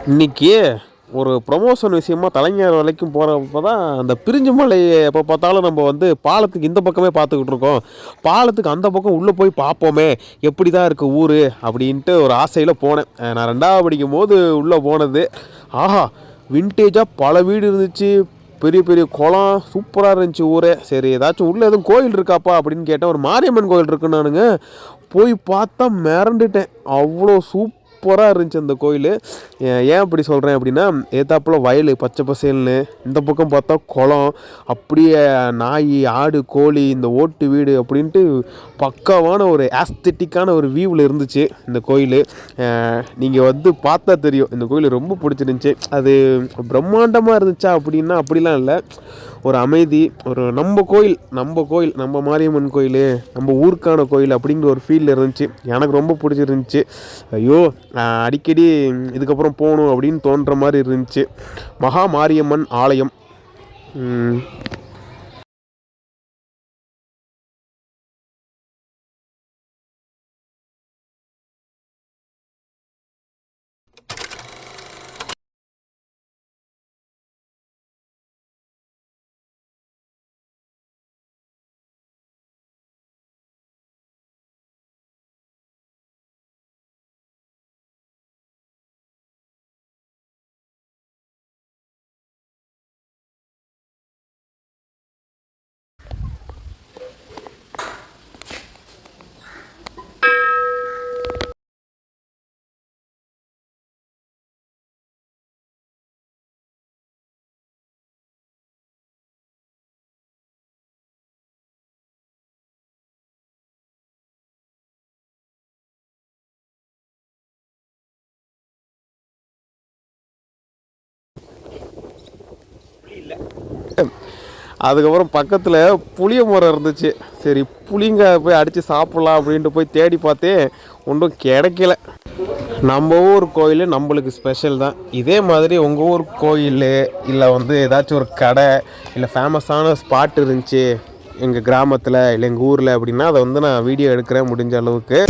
இன்றைக்கி ஒரு ப்ரொமோஷன் விஷயமா தலைஞர் வரைக்கும் போகிறப்ப தான் அந்த பிரிஞ்சு மலை எப்போ பார்த்தாலும் நம்ம வந்து பாலத்துக்கு இந்த பக்கமே பார்த்துக்கிட்டு இருக்கோம், பாலத்துக்கு அந்த பக்கம் உள்ளே போய் பார்ப்போமே எப்படி தான் இருக்குது ஊர் அப்படின்ட்டு ஒரு ஆசையில் போனேன். நான் 2ஆவது படிக்கும் போது உள்ளே போனது. ஆஹா, வின்டேஜாக பல வீடு இருந்துச்சு, பெரிய பெரிய குளம், சூப்பராக இருந்துச்சு ஊரே. சரி ஏதாச்சும் உள்ளே எதுவும் கோயில் இருக்காப்பா அப்படின்னு கேட்டேன். ஒரு மாரியம்மன் கோயில் இருக்குன்னு நானுங்க போய் பார்த்தா மிரண்டுட்டேன். அவ்வளோ சூப்பராக இருந்துச்சு அந்த கோயில். ஏன் அப்படி சொல்கிறேன் அப்படின்னா, ஏத்தாப்பில் வயல் பச்சை பசேல்னு, இந்த பக்கம் பார்த்தா குளம், அப்படியே நாய் ஆடு கோழி இந்த ஓட்டு வீடு அப்படின்ட்டு பக்காவான ஒரு ஆஸ்தெட்டிக்கான ஒரு வியூவில் இருந்துச்சு இந்த கோயில். நீங்கள் வந்து பார்த்தா தெரியும் இந்த கோயில் ரொம்ப பிடிச்சிருந்துச்சி. அது பிரம்மாண்டமாக இருந்துச்சா அப்படின்னா அப்படிலாம் இல்லை, ஒரு அமைதி, ஒரு நம்ம கோயில் நம்ம மாரியம்மன் கோயில், நம்ம ஊருக்கான கோயில் அப்படிங்கிற ஒரு ஃபீல் இருந்துச்சு. எனக்கு ரொம்ப பிடிச்சிருந்துச்சி. ஐயோ அடிக்கடி இதுக்கப்புறம் போகணும் அப்படின்னு தோன்ற மாதிரி இருந்துச்சு. மகா மாரியம்மன் ஆலயம். அதுக்கப்புறம் பக்கத்தில் புளிய மரம் இருந்துச்சு. சரி புளிங்க போய் அடித்து சாப்பிட்லாம் அப்படின்ட்டு போய் தேடி பார்த்தேன், ஒன்றும் கிடைக்கல. நம்ம ஊர் கோயில் நம்மளுக்கு ஸ்பெஷல் தான். இதே மாதிரி உங்கள் ஊர் கோயில் இல்லை வந்து ஏதாச்சும் ஒரு கடை இல்லை ஃபேமஸான ஸ்பாட் இருந்துச்சு எங்கள் கிராமத்தில் இல்லை எங்கள் ஊரில் அப்படின்னா அதை வந்து நான் வீடியோ எடுக்கிறேன் முடிஞ்ச அளவுக்கு.